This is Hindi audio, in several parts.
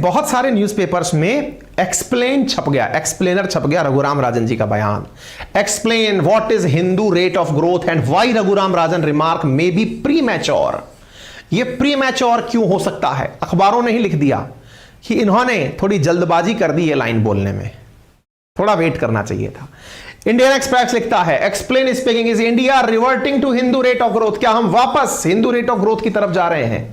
बहुत सारे न्यूज़पेपर्स में एक्सप्लेन छप गया, एक्सप्लेनर छप गया रघुराम राजन जी का बयान। Explain what is Hindu rate of growth and why Raghuram Rajan remark may be pre mature. ये प्री मैच्योर क्यों हो सकता है? अखबारों ने ही लिख दिया कि इन्होंने थोड़ी जल्दबाजी कर दी ये लाइन बोलने में, थोड़ा वेट करना चाहिए था। इंडियन एक्सप्रेस लिखता है explain speaking is India reverting to Hindu rate of growth. क्या हम वापस हिंदू रेट ऑफ ग्रोथ की तरफ जा रहे हैं?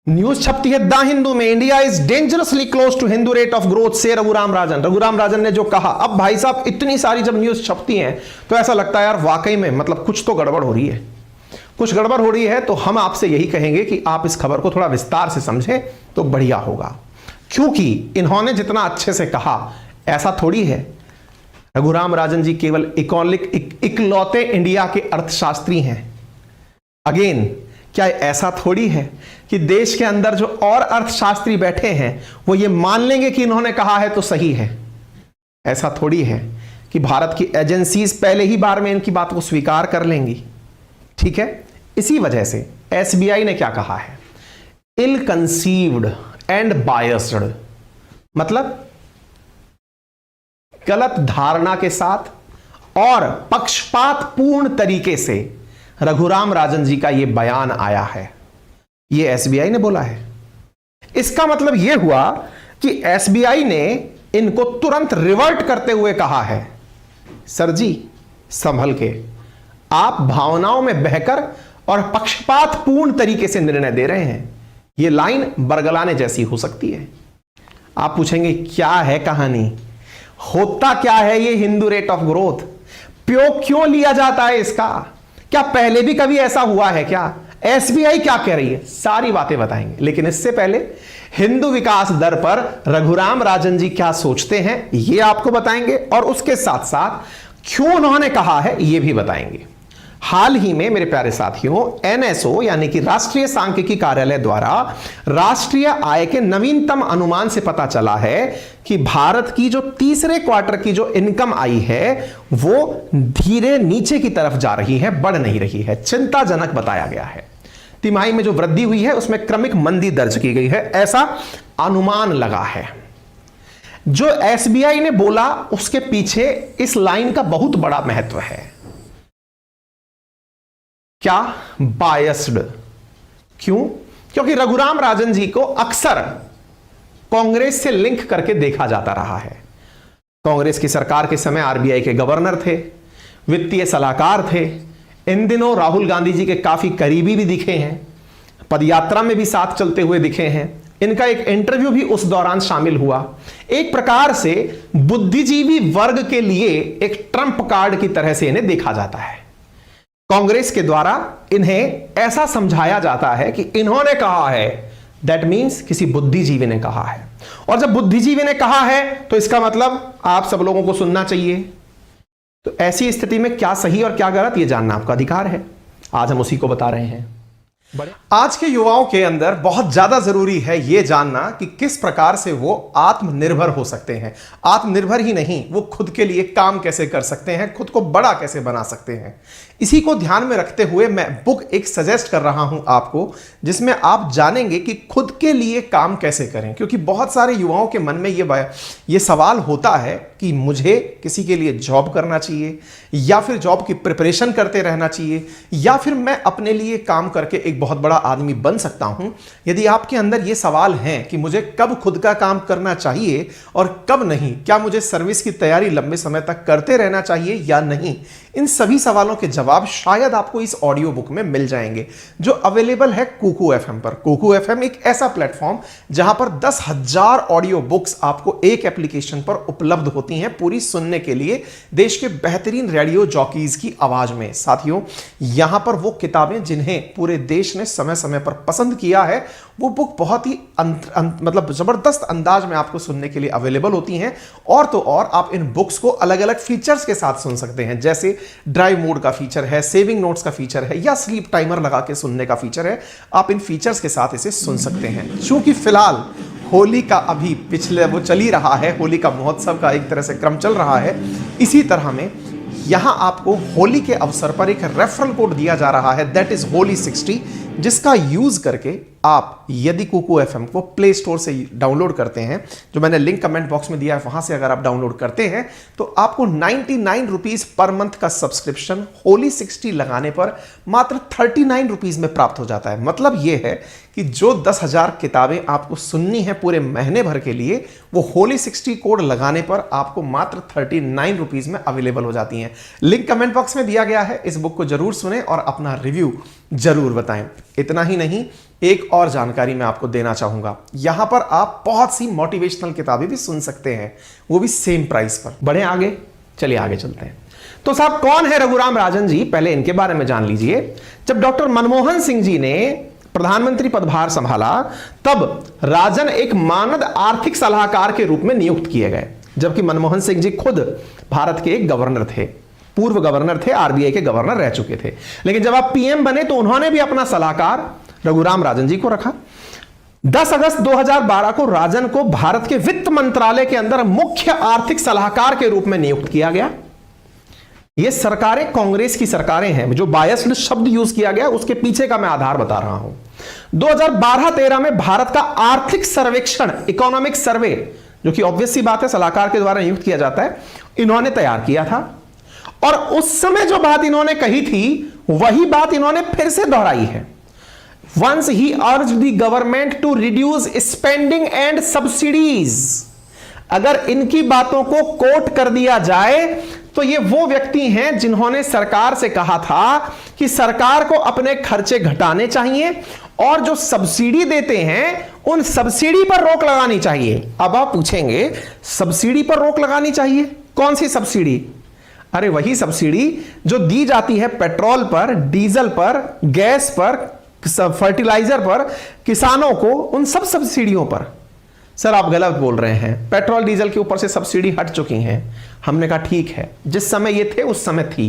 न्यूज छपती है द हिंदू में, India is dangerously close to Hindu rate of growth से रघुराम राजन। रघुराम राजन ने जो कहा, अब भाई साहब इतनी सारी जब न्यूज छपती हैं तो ऐसा लगता है यार वाकई में मतलब कुछ तो गड़बड़ हो रही है, कुछ गड़बड़ हो रही है। तो हम आपसे यही कहेंगे कि आप इस खबर को थोड़ा विस्तार से समझें तो बढ़िया होगा, क्योंकि इन्होंने जितना अच्छे से कहा ऐसा थोड़ी है। रघुराम राजन जी केवल इकलौते इंडिया के अर्थशास्त्री हैं। अगेन, क्या ऐसा थोड़ी है कि देश के अंदर जो और अर्थशास्त्री बैठे हैं वो ये मान लेंगे कि इन्होंने कहा है तो सही है? ऐसा थोड़ी है कि भारत की एजेंसीज पहले ही बार में इनकी बात को स्वीकार कर लेंगी। ठीक है, इसी वजह से एसबीआई ने क्या कहा है, इल कंसीव्ड एंड बायस्ड, मतलब गलत धारणा के साथ और पक्षपात पूर्ण तरीके से रघुराम राजन जी का यह बयान आया है। यह एसबीआई ने बोला है। इसका मतलब यह हुआ कि एसबीआई ने इनको तुरंत रिवर्ट करते हुए कहा है, सर जी संभल के, आप भावनाओं में बहकर और पक्षपात पूर्ण तरीके से निर्णय दे रहे हैं। यह लाइन बरगलाने जैसी हो सकती है। आप पूछेंगे क्या है कहानी, होता क्या है ये हिंदू रेट ऑफ ग्रोथ, क्यों लिया जाता है इसका, क्या पहले भी कभी ऐसा हुआ है क्या, एसबीआई क्या कह रही है, सारी बातें बताएंगे। लेकिन इससे पहले हिंदू विकास दर पर रघुराम राजन जी क्या सोचते हैं ये आपको बताएंगे, और उसके साथ साथ क्यों उन्होंने कहा है ये भी बताएंगे। हाल ही में मेरे प्यारे साथियों, एनएसओ यानी कि राष्ट्रीय सांख्यिकी कार्यालय द्वारा राष्ट्रीय आय के नवीनतम अनुमान से पता चला है कि भारत की जो तीसरे क्वार्टर की जो इनकम आई है वो धीरे नीचे की तरफ जा रही है, बढ़ नहीं रही है। चिंताजनक बताया गया है। तिमाही में जो वृद्धि हुई है उसमें क्रमिक मंदी दर्ज की गई है, ऐसा अनुमान लगा है। जो एसबीआई ने बोला उसके पीछे इस लाइन का बहुत बड़ा महत्व है। क्या? बायस्ड। क्यों? क्योंकि रघुराम राजन जी को अक्सर कांग्रेस से लिंक करके देखा जाता रहा है। कांग्रेस की सरकार के समय आरबीआई के गवर्नर थे, वित्तीय सलाहकार थे, इन दिनों राहुल गांधी जी के काफी करीबी भी दिखे हैं, पदयात्रा में भी साथ चलते हुए दिखे हैं। इनका एक इंटरव्यू भी उस दौरान शामिल हुआ। एक प्रकार से बुद्धिजीवी वर्ग के लिए एक ट्रंप कार्ड की तरह से इन्हें देखा जाता है। कांग्रेस के द्वारा इन्हें ऐसा समझाया जाता है कि इन्होंने कहा है, दैट मींस किसी बुद्धिजीवी ने कहा है, और जब बुद्धिजीवी ने कहा है तो इसका मतलब आप सब लोगों को सुनना चाहिए। तो ऐसी स्थिति में क्या सही और क्या गलत ये जानना आपका अधिकार है। आज हम उसी को बता रहे हैं। आज के युवाओं के अंदर बहुत ज्यादा जरूरी है यह जानना कि किस प्रकार से वो आत्मनिर्भर हो सकते हैं। आत्मनिर्भर ही नहीं, वो खुद के लिए काम कैसे कर सकते हैं, खुद को बड़ा कैसे बना सकते हैं। इसी को ध्यान में रखते हुए मैं बुक एक सजेस्ट कर रहा हूं आपको, जिसमें आप जानेंगे कि खुद के लिए काम कैसे करें। क्योंकि बहुत सारे युवाओं के मन में ये सवाल होता है कि मुझे किसी के लिए जॉब करना चाहिए, या फिर जॉब की प्रिपरेशन करते रहना चाहिए, या फिर मैं अपने लिए काम करके एक बहुत बड़ा आदमी बन सकता हूं। यदि आपके अंदर ये सवाल हैं कि मुझे कब खुद का काम करना चाहिए और कब नहीं, क्या मुझे सर्विस की तैयारी लंबे समय तक करते रहना चाहिए या नहीं, इन सभी सवालों के जवाब शायद आपको इस ऑडियो बुक में मिल जाएंगे, जो अवेलेबल है कुकू एफएम पर। कुकू एफएम एक ऐसा प्लेटफॉर्म जहां पर 10,000 ऑडियो बुक्स आपको एक एप्लीकेशन पर उपलब्ध होती हैं पूरी सुनने के लिए, देश के बेहतरीन रेडियो जॉकीज की आवाज में। साथियों, यहां पर वो किताबें जिन्हें पूरे देश ने समय समय पर पसंद किया है, वो बुक बहुत ही मतलब जबरदस्त अंदाज में आपको सुनने के लिए अवेलेबल होती हैं। और तो और आप इन बुक्स को अलग अलग फीचर्स के साथ सुन सकते हैं, जैसे ड्राइव मोड का फीचर है, सेविंग नोट्स का फीचर है, या स्लीप टाइमर लगा के सुनने का फीचर है। आप इन फीचर्स के साथ इसे सुन सकते हैं। चूंकि फिलहाल होली का अभी पिछले वो चल ही रहा है, होली का महोत्सव का एक तरह से क्रम चल रहा है, इसी तरह में यहां आपको होली के अवसर पर एक रेफरल कोड दिया जा रहा है, दैट इज होली 60, जिसका यूज करके आप यदि कुकू एफएम को प्ले स्टोर से डाउनलोड करते हैं, जो मैंने लिंक कमेंट बॉक्स में दिया है, वहां से अगर आप डाउनलोड करते हैं तो आपको 99 रुपीज पर मंथ का सब्सक्रिप्शन होली 60 लगाने पर मात्र 39 रुपीज में प्राप्त हो जाता है। मतलब यह है कि जो 10,000 किताबें आपको सुननी है पूरे महीने भर के लिए, वो होली 60 कोड लगाने पर आपको मात्र 39 रुपीज में अवेलेबल हो जाती हैं। लिंक कमेंट बॉक्स में दिया गया है, इस बुक को जरूर सुने और अपना रिव्यू जरूर बताएं। इतना ही नहीं, एक और जानकारी मैं आपको देना चाहूंगा, यहां पर आप बहुत सी मोटिवेशनल किताबें भी सुन सकते हैं, वो भी सेम प्राइस पर। बढ़े आगे, चलिए आगे चलते हैं। तो साहब कौन है रघुराम राजन जी, पहले इनके बारे में जान लीजिए। जब डॉक्टर मनमोहन सिंह जी ने प्रधानमंत्री पदभार संभाला, तब राजन एक मानद आर्थिक सलाहकार के रूप में नियुक्त किए गए, जबकि मनमोहन सिंह जी खुद भारत के एक गवर्नर थे, पूर्व गवर्नर थे, आरबीआई के गवर्नर रह चुके थे। लेकिन जब आप पीएम बने तो उन्होंने भी अपना सलाहकार रघुराम राजन जी को रखा। 10 अगस्त 2012 को राजन को भारत के वित्त मंत्रालय के अंदर मुख्य आर्थिक सलाहकार के रूप में नियुक्त किया गया। ये सरकारें कांग्रेस की सरकारें हैं, जो बायस्ड शब्द यूज किया गया उसके पीछे का मैं आधार बता रहा हूं। 2012-13 में भारत का आर्थिक सर्वेक्षण, इकोनॉमिक सर्वे, जो कि ऑब्वियस सी बात है सलाहकार के द्वारा नियुक्त किया जाता है, इन्होंने तैयार किया था। और उस समय जो बात इन्होंने कही थी वही बात इन्होंने फिर से दोहराई है। Once he urged the government to reduce spending and subsidies। अगर इनकी बातों को कोट कर दिया जाए तो ये वो व्यक्ति हैं जिन्होंने सरकार से कहा था कि सरकार को अपने खर्चे घटाने चाहिए और जो सब्सिडी देते हैं उन सब्सिडी पर रोक लगानी चाहिए। अब आप पूछेंगे सब्सिडी पर रोक लगानी चाहिए, कौन सी सब्सिडी? अरे वही सब्सिडी जो दी जाती है पेट्रोल पर, डीजल पर, गैस पर, फर्टिलाइजर पर, किसानों को, उन सब सब्सिडियों पर। सर आप गलत बोल रहे हैं, पेट्रोल डीजल के ऊपर से सब्सिडी हट चुकी हैं। हमने कहा ठीक है, जिस समय ये थे उस समय थी।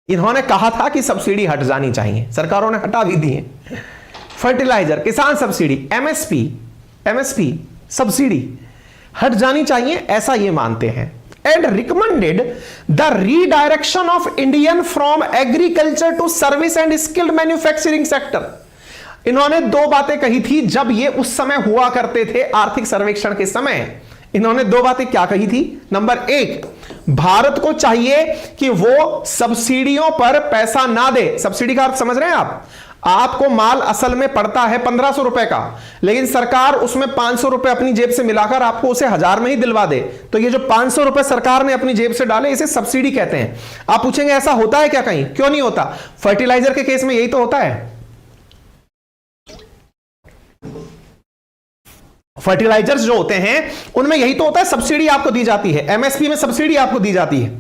इन्होंने कहा था कि सब्सिडी हट जानी चाहिए, सरकारों ने हटा भी दी है। फर्टिलाइजर, किसान सब्सिडी, एमएसपी सब्सिडी हट जानी चाहिए, ऐसा ये मानते हैं। And recommended the redirection of Indian from agriculture to service and skilled manufacturing sector. इन्होंने दो बातें कही थी जब ये उस समय हुआ करते थे आर्थिक सर्वेक्षण के समय। इन्होंने दो बातें क्या कही थी? नंबर 1, भारत को चाहिए कि वो सब्सिडियों पर पैसा ना दे। सब्सिडी का अर्थ समझ रहे हैं आप? आपको माल असल में पड़ता है 1500 रुपए का, लेकिन सरकार उसमें 500 रुपए अपनी जेब से मिलाकर आपको उसे 1000 में ही दिलवा दे, तो ये जो 500 रुपए सरकार ने अपनी जेब से डाले इसे सब्सिडी कहते हैं। आप पूछेंगे ऐसा होता है क्या कहीं? क्यों नहीं होता? फर्टिलाइजर के केस में यही तो होता है। फर्टिलाइजर्स जो होते हैं उनमें यही तो होता है, सब्सिडी आपको दी जाती है, एमएसपी में सब्सिडी आपको दी जाती है।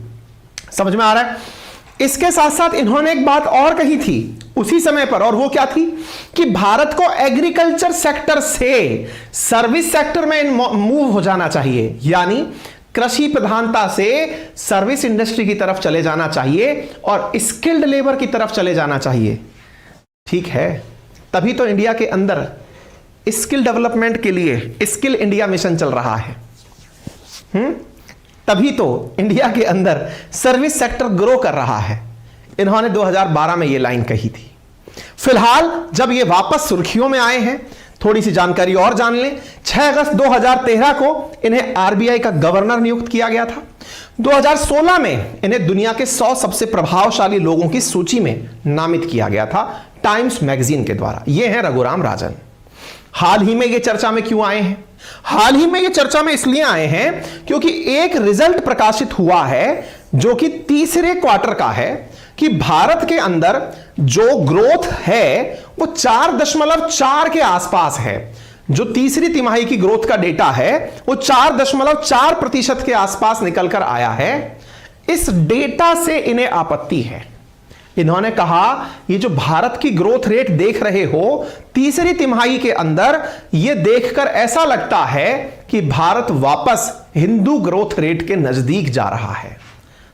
समझ में आ रहा है? इसके साथ साथ इन्होंने एक बात और कही थी उसी समय पर, और वो क्या थी कि भारत को एग्रीकल्चर सेक्टर से सर्विस सेक्टर में मूव हो जाना चाहिए, यानी कृषि प्रधानता से सर्विस इंडस्ट्री की तरफ चले जाना चाहिए और स्किल्ड लेबर की तरफ चले जाना चाहिए। ठीक है, तभी तो इंडिया के अंदर स्किल डेवलपमेंट के लिए स्किल इंडिया मिशन चल रहा है। तभी तो इंडिया के अंदर सर्विस सेक्टर ग्रो कर रहा है। इन्होंने 2012 में ये लाइन कही थी। फिलहाल जब ये वापस सुर्खियों में आए हैं, थोड़ी सी जानकारी और जान लें। 6 अगस्त 2013 को इन्हें आरबीआई का गवर्नर नियुक्त किया गया था। 2016 में इन्हें दुनिया के 100 सबसे प्रभावशाली लोगों की सूची में नामित किया गया था टाइम्स मैगजीन के द्वारा। ये हैं रघुराम राजन। हाल ही में ये चर्चा में क्यों आए हैं? हाल ही में ये चर्चा में इसलिए आए हैं क्योंकि एक रिजल्ट प्रकाशित हुआ है जो कि तीसरे क्वार्टर का है कि भारत के अंदर जो ग्रोथ है वो 4.4 के आसपास है। जो तीसरी तिमाही की ग्रोथ का डेटा है वो 4.4% के आसपास निकलकर आया है। इस डेटा से इन्हें आपत्ति है। इन्होंने कहा ये जो भारत की ग्रोथ रेट देख रहे हो तीसरी तिमाही के अंदर, ये देखकर ऐसा लगता है कि भारत वापस हिंदू ग्रोथ रेट के नजदीक जा रहा है।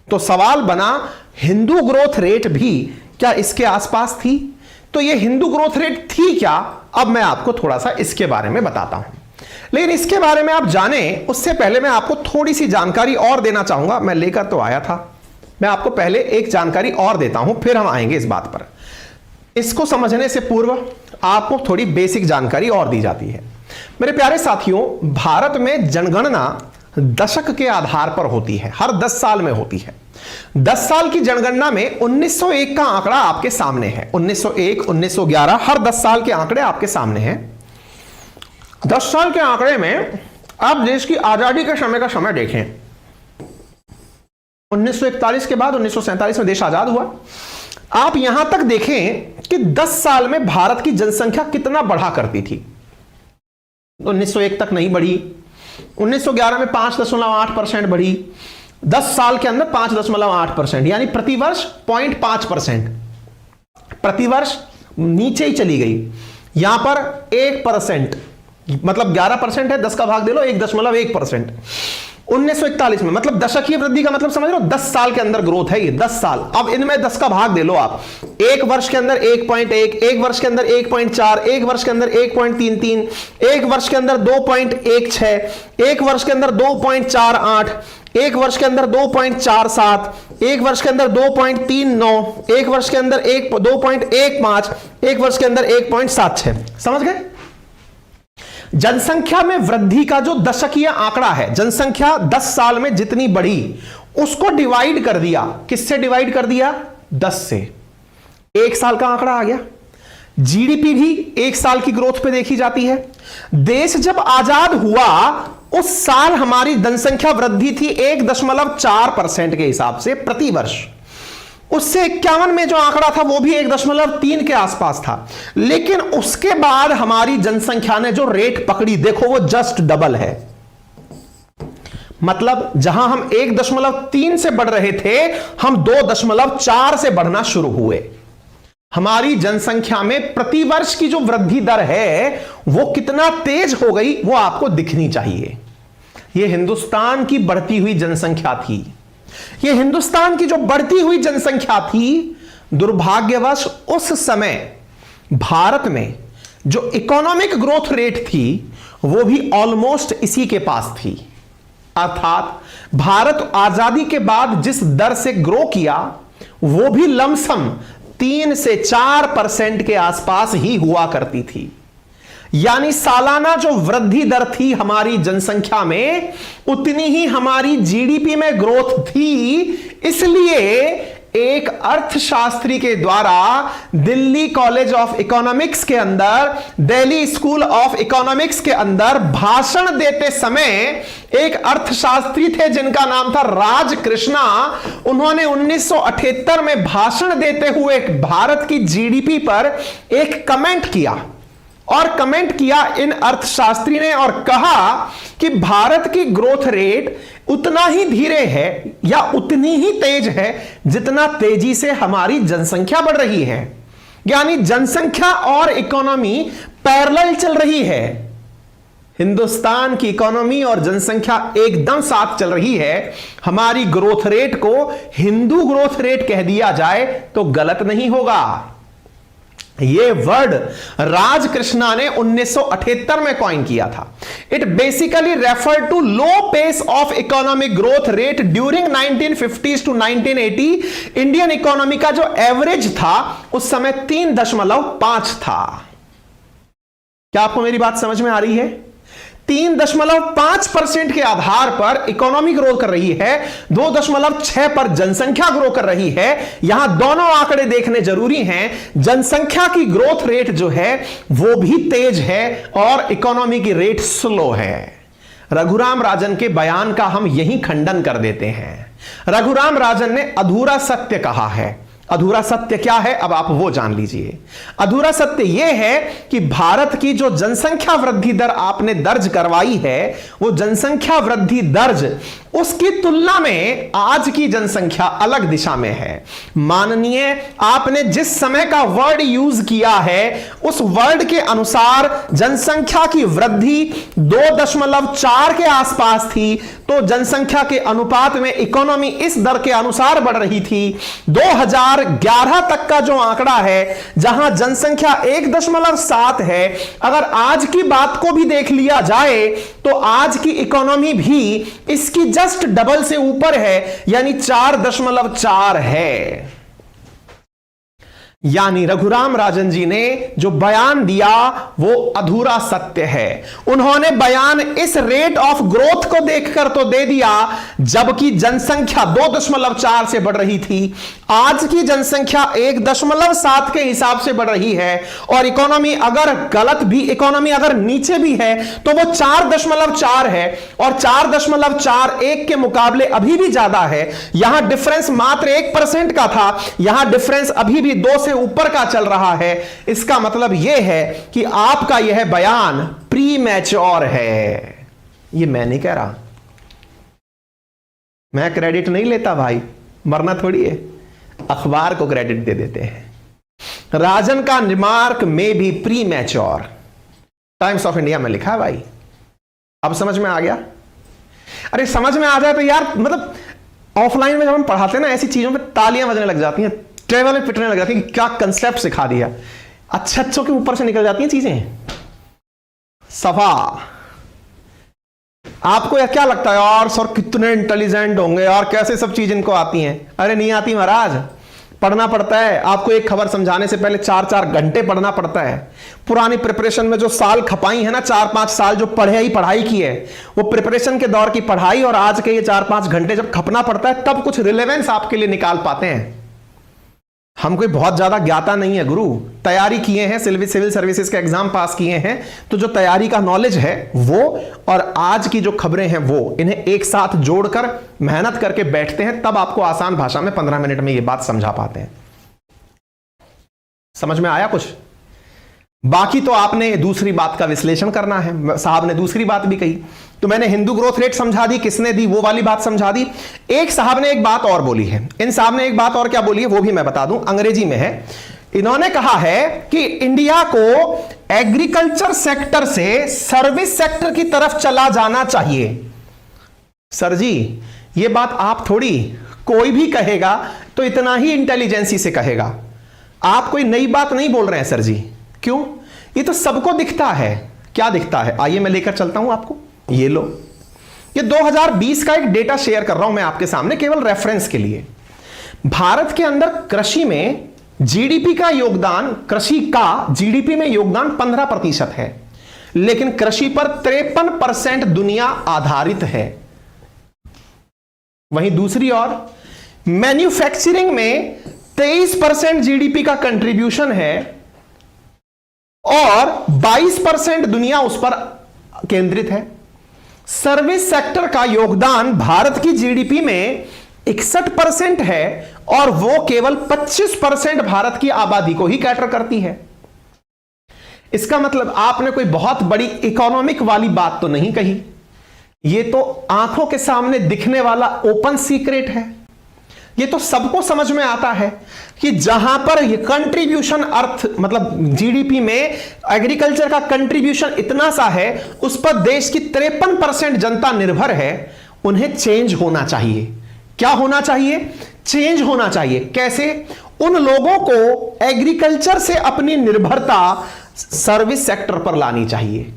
तो सवाल बना, हिंदू ग्रोथ रेट भी क्या इसके आसपास थी? तो ये हिंदू ग्रोथ रेट थी क्या? अब मैं आपको थोड़ा सा इसके बारे में बताता हूं, लेकिन इसके बारे में आप जाने उससे पहले मैं आपको थोड़ी सी जानकारी और देना चाहूंगा। मैं लेकर तो आया था, मैं आपको पहले एक जानकारी और देता हूं, फिर हम आएंगे इस बात पर। इसको समझने से पूर्व आपको थोड़ी बेसिक जानकारी और दी जाती है। मेरे प्यारे साथियों, भारत में जनगणना दशक के आधार पर होती है, हर 10 साल में होती है। 10 साल की जनगणना में 1901 का आंकड़ा आपके सामने है। 1901, 1911, हर 10 साल के आंकड़े आपके सामने हैं। 10 साल के आंकड़े में आप देश की आजादी के समय का समय देखें। 1941 के बाद 1947 में देश आजाद हुआ। आप यहां तक देखें कि 10 साल में भारत की जनसंख्या कितना बढ़ा करती थी। 1901 तक नहीं बढ़ी, 1911 में 5.8% बढ़ी, 10 साल के अंदर 5.8%, यानी प्रतिवर्ष 0.5%, प्रतिवर्ष नीचे ही चली गई। यहां पर 1%, मतलब 11% है, 10 का भाग दे लो, 1.1%। 1941 में, मतलब दशकीय वृद्धि का मतलब समझ लो, 10 साल के अंदर ग्रोथ है ये, 10 साल। अब इनमें 10 का भाग दे लो आप, एक वर्ष के अंदर 1.1, एक वर्ष के अंदर 1.4, एक वर्ष के अंदर 1.33, एक वर्ष के अंदर 2.16, एक वर्ष के अंदर 2.48, एक वर्ष के अंदर 2.47, एक वर्ष के अंदर 2.39, एक वर्ष के अंदर 2.15, एक वर्ष के अंदर 1.76। समझ गए? जनसंख्या में वृद्धि का जो दशकीय आंकड़ा है, जनसंख्या 10 साल में जितनी बढ़ी उसको डिवाइड कर दिया। किससे डिवाइड कर दिया? 10 से। एक साल का आंकड़ा आ गया। जीडीपी भी एक साल की ग्रोथ पे देखी जाती है। देश जब आजाद हुआ उस साल हमारी जनसंख्या वृद्धि थी 1.4% के हिसाब से प्रति वर्ष। उससे 51 में जो आंकड़ा था वो भी 1.3 के आसपास था। लेकिन उसके बाद हमारी जनसंख्या ने जो रेट पकड़ी, देखो वो जस्ट डबल है। मतलब जहां हम 1.3 से बढ़ रहे थे, हम 2.4 से बढ़ना शुरू हुए। हमारी जनसंख्या में प्रतिवर्ष की जो वृद्धि दर है वो कितना तेज हो गई वो आपको दिखनी चाहिए। यह हिंदुस्तान की बढ़ती हुई जनसंख्या थी। यह हिंदुस्तान की जो बढ़ती हुई जनसंख्या थी, दुर्भाग्यवश उस समय भारत में जो इकोनॉमिक ग्रोथ रेट थी वो भी ऑलमोस्ट इसी के पास थी। अर्थात भारत आजादी के बाद जिस दर से ग्रो किया वो भी लमसम 3 से 4% के आसपास ही हुआ करती थी। यानी सालाना जो वृद्धि दर थी हमारी जनसंख्या में, उतनी ही हमारी जीडीपी में ग्रोथ थी। इसलिए एक अर्थशास्त्री के द्वारा दिल्ली कॉलेज ऑफ इकोनॉमिक्स के अंदर, दिल्ली स्कूल ऑफ इकोनॉमिक्स के अंदर भाषण देते समय एक अर्थशास्त्री थे जिनका नाम था राज कृष्णा। उन्होंने 1978 में भाषण देते हुए भारत की जीडीपी पर एक कमेंट किया, और कमेंट किया इन अर्थशास्त्री ने और कहा कि भारत की ग्रोथ रेट उतना ही धीरे है या उतनी ही तेज है जितना तेजी से हमारी जनसंख्या बढ़ रही है। यानी जनसंख्या और इकोनॉमी पैरेलल चल रही है। हिंदुस्तान की इकोनॉमी और जनसंख्या एकदम साथ चल रही है। हमारी ग्रोथ रेट को हिंदू ग्रोथ रेट कह दिया जाए तो गलत नहीं होगा। यह वर्ड राज कृष्णा ने 1978 में कॉइन किया था। It basically refer to low pace of economic growth rate during 1950s to 1980। Indian economy का जो एवरेज था उस समय 3.5 था। क्या आपको मेरी बात समझ में आ रही है? 3.5% के आधार पर इकोनॉमी ग्रो कर रही है, 2.6 पर जनसंख्या ग्रो कर रही है। यहां दोनों आंकड़े देखने जरूरी हैं। जनसंख्या की ग्रोथ रेट जो है वो भी तेज है और इकोनॉमी की रेट स्लो है। रघुराम राजन के बयान का हम यही खंडन कर देते हैं। रघुराम राजन ने अधूरा सत्य कहा है। अधूरा सत्य क्या है अब आप वो जान लीजिए। अधूरा सत्य यह है कि भारत की जो जनसंख्या वृद्धि दर आपने दर्ज करवाई है, वो जनसंख्या वृद्धि दर्ज उसकी तुलना में आज की जनसंख्या अलग दिशा में है। माननीय, आपने जिस समय का वर्ड यूज किया है उस वर्ड के अनुसार जनसंख्या की वृद्धि 2.4 के आसपास थी, तो जनसंख्या के अनुपात में इकोनॉमी इस दर के अनुसार बढ़ रही थी। 2011 तक का जो आंकड़ा है जहां जनसंख्या 1.7 है, अगर आज की बात को भी देख लिया जाए तो आज की इकोनॉमी भी इसकी जस्ट डबल से ऊपर है, यानी 4.4 है। यानी रघुराम राजन जी ने जो बयान दिया वो अधूरा सत्य है। उन्होंने बयान इस रेट ऑफ ग्रोथ को देखकर तो दे दिया जबकि जनसंख्या 2.4 से बढ़ रही थी, आज की जनसंख्या 1.7 के हिसाब से बढ़ रही है, और इकोनॉमी अगर गलत भी, इकोनॉमी अगर नीचे भी है तो वो 4.4 है, और 4.4 1 के मुकाबले अभी भी ज्यादा है। यहां डिफरेंस मात्र 1% का था, यहां डिफरेंस अभी भी 2 से ऊपर का चल रहा है। इसका मतलब यह है कि आपका यह बयान प्री मैच्योर है। यह मैं नहीं कह रहा, मैं क्रेडिट नहीं लेता भाई, मरना थोड़ी है, अखबार को क्रेडिट दे देते हैं। राजन का रिमार्क में भी pre mature, times of India में लिखा है भाई। अब समझ में आ गया? अरे समझ में आ जाए तो यार, मतलब ऑफलाइन में जब हम पढ़ाते हैं ना, ऐसी चीजों पे तालियां बजने लग जाती हैं, टेबल में पिटने लग जाती हैं कि क्या कंसेप्ट सिखा दिया, अच्छों के ऊपर से निकल जाती हैं चीजें। सफा आपको यह क्या लगता है यार सर कितने इंटेलिजेंट होंगे यार, कैसे सब चीज इनको आती हैं? अरे नहीं आती महाराज, पढ़ना पड़ता है। आपको एक खबर समझाने से पहले 4-4 घंटे पढ़ना पड़ता है। पुरानी प्रिपरेशन में जो साल खपाई है ना, 4-5 साल जो पढ़ाई की है, वो प्रिपरेशन के दौर की पढ़ाई और आज के ये 4-5 घंटे जब खपना पड़ता है तब कुछ रिलेवेंस आपके लिए निकाल पाते हैं। हम कोई बहुत ज्यादा ज्ञाता नहीं है गुरु, तैयारी किए हैं, सिविल सर्विसेज के एग्जाम पास किए हैं, तो जो तैयारी का नॉलेज है वो और आज की जो खबरें हैं वो, इन्हें एक साथ जोड़कर मेहनत करके बैठते हैं, तब आपको आसान भाषा में 15 मिनट में ये बात समझा पाते हैं। समझ में आया कुछ? बाकी तो आपने दूसरी बात का विश्लेषण करना है। साहब ने दूसरी बात भी कही, तो मैंने हिंदू ग्रोथ रेट समझा दी, किसने दी वो वाली बात समझा दी। एक साहब ने एक बात और बोली है, इन साहब ने एक बात और क्या बोली है वो भी मैं बता दूं, अंग्रेजी में है। इन्होंने कहा है कि इंडिया को एग्रीकल्चर सेक्टर से सर्विस सेक्टर की तरफ चला जाना चाहिए। सर जी ये बात आप थोड़ी, कोई भी कहेगा तो इतना ही इंटेलिजेंसी से कहेगा, आप कोई नई बात नहीं बोल रहे हैं सर जी। क्यों? ये तो सबको दिखता है। क्या दिखता है? आइए मैं लेकर चलता हूं आपको। ये लो, ये 2020 का एक डेटा शेयर कर रहा हूं मैं आपके सामने केवल रेफरेंस के लिए। भारत के अंदर कृषि में जीडीपी का योगदान, कृषि का जीडीपी में योगदान 15% है, लेकिन कृषि पर 53% दुनिया आधारित है। वहीं दूसरी ओर मैन्युफैक्चरिंग में 23% जीडीपी का कंट्रीब्यूशन है और 22% दुनिया उस पर केंद्रित है। सर्विस सेक्टर का योगदान भारत की जीडीपी में 61% है और वो केवल 25% भारत की आबादी को ही कैटर करती है। इसका मतलब आपने कोई बहुत बड़ी इकोनॉमिक वाली बात तो नहीं कही, ये तो आंखों के सामने दिखने वाला ओपन सीक्रेट है। ये तो सबको समझ में आता है कि जहां पर ये कंट्रीब्यूशन अर्थ मतलब जीडीपी में एग्रीकल्चर का कंट्रीब्यूशन इतना सा है, उस पर देश की 53% जनता निर्भर है। उन्हें चेंज होना चाहिए। क्या होना चाहिए? चेंज होना चाहिए। कैसे? उन लोगों को एग्रीकल्चर से अपनी निर्भरता सर्विस सेक्टर पर लानी चाहिए।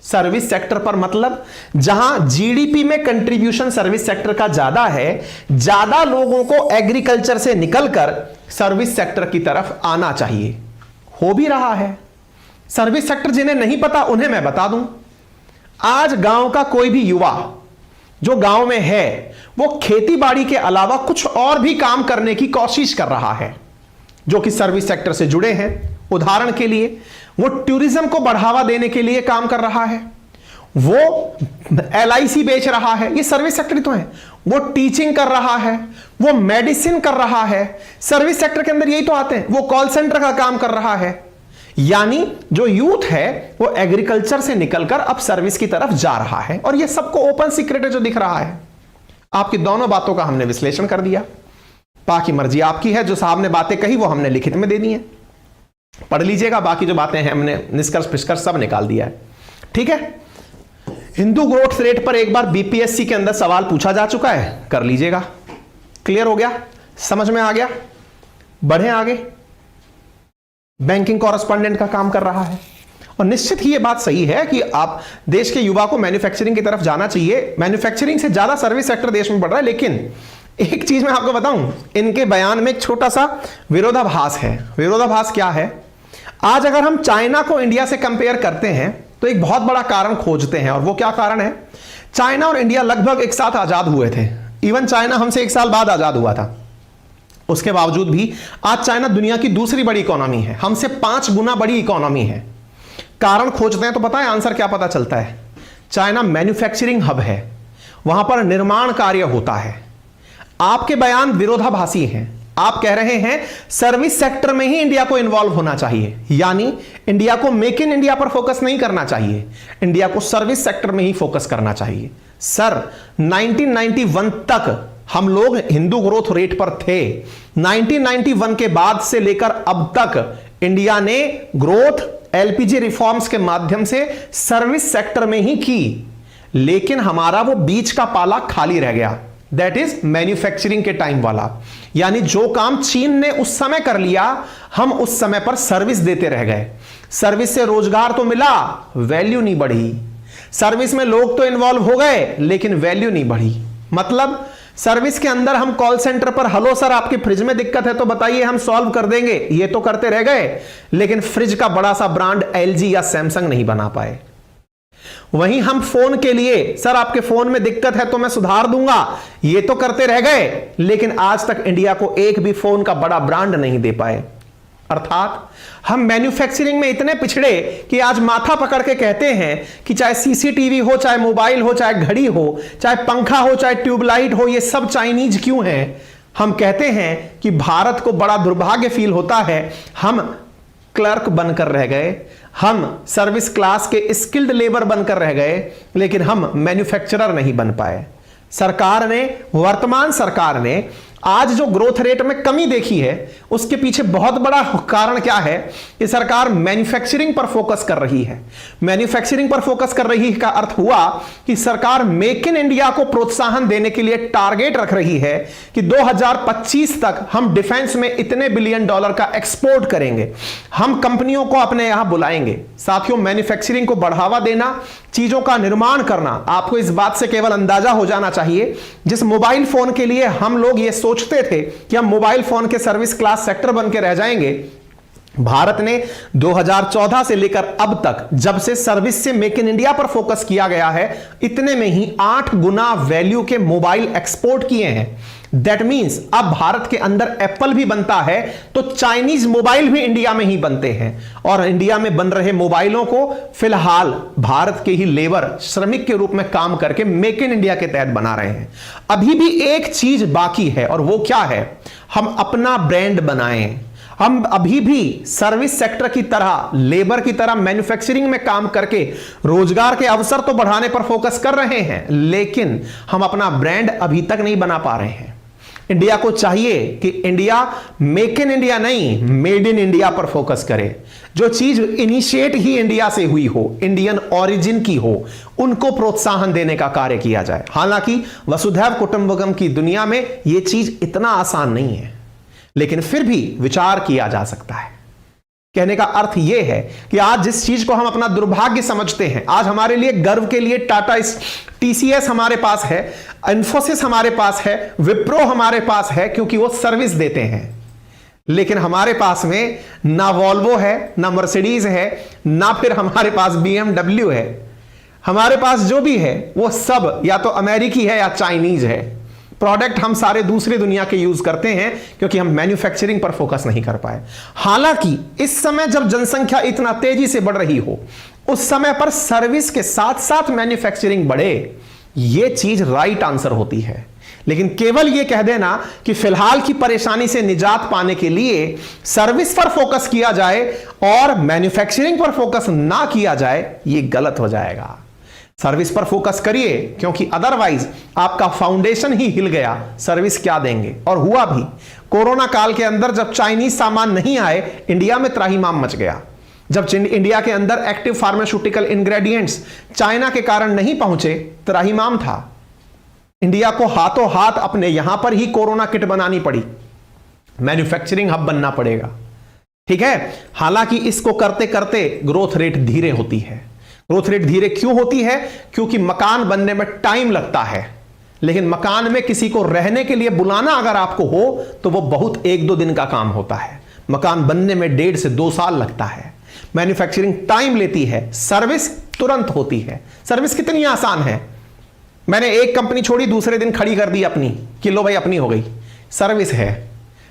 सर्विस सेक्टर पर मतलब जहां जीडीपी में कंट्रीब्यूशन सर्विस सेक्टर का ज्यादा है, ज्यादा लोगों को एग्रीकल्चर से निकलकर सर्विस सेक्टर की तरफ आना चाहिए। हो भी रहा है। सर्विस सेक्टर जिन्हें नहीं पता उन्हें मैं बता दूं, आज गांव का कोई भी युवा जो गांव में है वो खेती बाड़ी के अलावा कुछ और भी काम करने की कोशिश कर रहा है जो कि सर्विस सेक्टर से जुड़े हैं। उदाहरण के लिए वो टूरिज्म को बढ़ावा देने के लिए काम कर रहा है, वो LIC बेच रहा है, ये सर्विस सेक्टर तो है। वो टीचिंग कर रहा है, वो मेडिसिन कर रहा है, सर्विस सेक्टर के अंदर यही तो आते हैं। वो कॉल सेंटर का काम कर रहा है। यानी जो यूथ है वो एग्रीकल्चर से निकलकर अब सर्विस की तरफ जा रहा है और ये सबको ओपन सीक्रेट है जो दिख रहा है। आपकी दोनों बातों का हमने विश्लेषण कर दिया, बाकी मर्जी आपकी है। जो साहब ने बातें कही वो हमने लिखित में दे दी है, पढ़ लीजिएगा। बाकी जो बातें हैं हमने निष्कर्ष सब निकाल दिया है। ठीक है, हिंदू ग्रोथ रेट पर एक बार बीपीएससी के अंदर सवाल पूछा जा चुका है, कर लीजिएगा। क्लियर हो गया? समझ में आ गया? बढ़े आगे। बैंकिंग कॉरेस्पॉन्डेंट का काम कर रहा है और निश्चित ही यह बात सही है कि आप देश के युवा को मैन्युफैक्चरिंग की तरफ जाना चाहिए। मैन्युफैक्चरिंग से ज्यादा सर्विस सेक्टर देश में बढ़ रहा है, लेकिन एक चीज मैं आपको बताऊं, इनके बयान में एक छोटा सा विरोधाभास है। विरोधाभास क्या है? आज अगर हम चाइना को इंडिया से कंपेयर करते हैं तो एक बहुत बड़ा कारण खोजते हैं, और वो क्या कारण है? चाइना और इंडिया लगभग एक साथ आजाद हुए थे। इवन चाइना हमसे 1 साल बाद आजाद हुआ था। उसके बावजूद भी आज चाइना दुनिया की दूसरी बड़ी इकोनॉमी है, हमसे 5 गुना बड़ी इकोनॉमी है। कारण खोजते हैं तो पता है आंसर क्या पता चलता है? चाइना मैन्युफैक्चरिंग हब है, वहां पर निर्माण कार्य होता है। आपके बयान विरोधाभासी हैं। आप कह रहे हैं सर्विस सेक्टर में ही इंडिया को इन्वॉल्व होना चाहिए, यानी इंडिया को मेक इन इंडिया पर फोकस नहीं करना चाहिए, इंडिया को सर्विस सेक्टर में ही फोकस करना चाहिए। सर 1991 तक हम लोग हिंदू ग्रोथ रेट पर थे। 1991 के बाद से लेकर अब तक इंडिया ने ग्रोथ एलपीजी रिफॉर्म्स के माध्यम से सर्विस सेक्टर में ही की, लेकिन हमारा वो बीच का पाला खाली रह गया, दैट इज मैन्युफैक्चरिंग के टाइम वाला। यानी जो काम चीन ने उस समय कर लिया, हम उस समय पर सर्विस देते रह गए। सर्विस से रोजगार तो मिला, वैल्यू नहीं बढ़ी। सर्विस में लोग तो इन्वॉल्व हो गए, लेकिन वैल्यू नहीं बढ़ी। मतलब सर्विस के अंदर हम कॉल सेंटर पर हेलो सर आपकी फ्रिज में दिक्कत है तो बताइए हम सॉल्व कर देंगे, ये तो करते रह गए, लेकिन फ्रिज का बड़ा सा ब्रांड एलजी या सैमसंग नहीं बना पाए। वहीं हम फोन के लिए सर आपके फोन में दिक्कत है तो मैं सुधार दूंगा, ये तो करते रह गए, लेकिन आज तक इंडिया को एक भी फोन का बड़ा ब्रांड नहीं दे पाए। अर्थात हम मैन्युफैक्चरिंग में इतने पिछड़े कि आज माथा पकड़ के कहते हैं कि चाहे सीसीटीवी हो, चाहे मोबाइल हो, चाहे घड़ी हो, चाहे पंखा हो, चाहे ट्यूबलाइट हो, ये सब चाइनीज क्यों हैं? हम कहते हैं कि भारत को बड़ा दुर्भाग्य फील होता है, हम क्लर्क बनकर रह गए, हम सर्विस क्लास के स्किल्ड लेबर बनकर रह गए, लेकिन हम मैन्युफैक्चरर नहीं बन पाए। सरकार ने, वर्तमान सरकार ने आज जो ग्रोथ रेट में कमी देखी है, उसके पीछे बहुत बड़ा कारण क्या है? कि सरकार मैन्युफैक्चरिंग पर फोकस कर रही है। मैन्युफैक्चरिंग पर फोकस कर रही का अर्थ हुआ कि सरकार मेक इन इंडिया को प्रोत्साहन देने के लिए टारगेट रख रही है कि 2025 तक हम डिफेंस में इतने बिलियन डॉलर का एक्सपोर्ट करेंगे, हम कंपनियों को अपने यहां बुलाएंगे। साथियों, मैन्युफैक्चरिंग को बढ़ावा देना, चीजों का निर्माण करना, आपको इस बात से केवल अंदाजा हो जाना चाहिए, जिस मोबाइल फोन के लिए हम लोग ये सोचते थे कि हम मोबाइल फोन के सर्विस क्लास सेक्टर बन के रह जाएंगे, भारत ने 2014 से लेकर अब तक, जब से सर्विस से मेक इन इंडिया पर फोकस किया गया है, इतने में ही 8 गुना वैल्यू के मोबाइल एक्सपोर्ट किए हैं। दैट मींस अब भारत के अंदर एप्पल भी बनता है तो चाइनीज मोबाइल भी इंडिया में ही बनते हैं, और इंडिया में बन रहे मोबाइलों को फिलहाल भारत के ही लेबर, श्रमिक के रूप में काम करके मेक इन इंडिया के तहत बना रहे हैं। अभी भी एक चीज बाकी है, और वो क्या है? हम अपना ब्रांड बनाएं। हम अभी भी सर्विस सेक्टर की तरह, लेबर की तरह मैन्युफैक्चरिंग में काम करके रोजगार के अवसर तो बढ़ाने पर फोकस कर रहे हैं, लेकिन हम अपना ब्रांड अभी तक नहीं बना पा रहे हैं। इंडिया को चाहिए कि इंडिया मेक इन इंडिया नहीं, मेड इन इंडिया पर फोकस करे। जो चीज इनिशिएट ही इंडिया से हुई हो, इंडियन ओरिजिन की हो, उनको प्रोत्साहन देने का कार्य किया जाए। हालांकि वसुधैव कुटुंबकम की दुनिया में यह चीज इतना आसान नहीं है, लेकिन फिर भी विचार किया जा सकता है। कहने का अर्थ यह है कि आज जिस चीज को हम अपना दुर्भाग्य समझते हैं, आज हमारे लिए गर्व के लिए टाटा, टीसीएस हमारे पास है, इन्फोसिस हमारे पास है, विप्रो हमारे पास है, क्योंकि वो सर्विस देते हैं। लेकिन हमारे पास में ना वॉल्वो है, ना मर्सिडीज है, ना फिर हमारे पास बीएमडब्ल्यू है। हमारे पास जो भी है वो सब या तो अमेरिकी है या चाइनीज है। प्रोडक्ट हम सारे दूसरी दुनिया के यूज करते हैं, क्योंकि हम मैन्युफैक्चरिंग पर फोकस नहीं कर पाए। हालांकि इस समय जब जनसंख्या इतना तेजी से बढ़ रही हो, उस समय पर सर्विस के साथ साथ मैन्युफैक्चरिंग बढ़े, यह चीज राइट आंसर होती है। लेकिन केवल यह कह देना कि फिलहाल की परेशानी से निजात पाने के लिए सर्विस पर फोकस किया जाए और मैन्युफैक्चरिंग पर फोकस ना किया जाए, यह गलत हो जाएगा। सर्विस पर फोकस करिए, क्योंकि अदरवाइज आपका फाउंडेशन ही हिल गया, सर्विस क्या देंगे। और हुआ भी। कोरोना काल के अंदर जब चाइनीज सामान नहीं आए, इंडिया में त्राहिमाम मच गया। जब इंडिया के अंदर एक्टिव फार्मास्यूटिकल इंग्रेडिएंट्स चाइना के कारण नहीं पहुंचे, त्राहिमाम था। इंडिया को हाथों हाथ अपने यहां पर ही कोरोना किट बनानी पड़ी, मैन्युफैक्चरिंग हब बनना पड़ेगा। ठीक है। हालांकि इसको करते करते ग्रोथ रेट धीरे होती है। ग्रोथ रेट धीरे क्यों होती है? क्योंकि मकान बनने में टाइम लगता है, लेकिन मकान में किसी को रहने के लिए बुलाना अगर आपको हो तो वो बहुत 1-2 दिन का काम होता है। मकान बनने में 1.5 से 2 साल लगता है। मैन्युफैक्चरिंग टाइम लेती है, सर्विस तुरंत होती है। सर्विस कितनी आसान है, मैंने एक कंपनी छोड़ी, दूसरे दिन खड़ी कर दी अपनी, कि लो भाई अपनी हो गई, सर्विस है।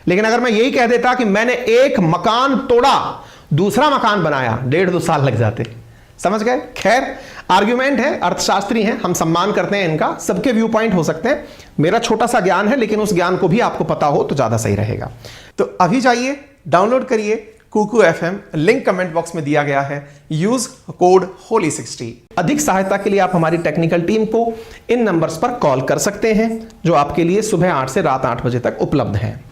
लेकिन अगर मैं यही कह देता कि मैंने एक मकान तोड़ा, दूसरा मकान बनाया, 1.5-2 साल लग जाते। समझ गए? खैर, आर्ग्यूमेंट है, अर्थशास्त्री हैं, हम सम्मान करते हैं इनका, सबके व्यू पॉइंट हो सकते हैं। मेरा छोटा सा ज्ञान है, लेकिन उस ज्ञान को भी आपको पता हो तो ज्यादा सही रहेगा। तो अभी जाइए, डाउनलोड करिए Kuku FM, link comment box में दिया गया है। यूज कोड होली60। अधिक सहायता के लिए आप हमारी टेक्निकल टीम को इन नंबर्स पर कॉल कर सकते हैं, जो आपके लिए सुबह 8 से रात 8 बजे तक उपलब्ध हैं।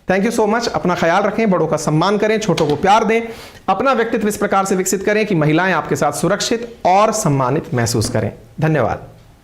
Thank you so much. अपना ख्याल रखें, बड़ों का सम्मान करें, छोटों को प्यार दें, अपना व्यक्तित्व इस प्रकार से विकसित करें कि महिलाएं आपके साथ सुरक्षित और सम्मानित महसूस करें। धन्यवाद।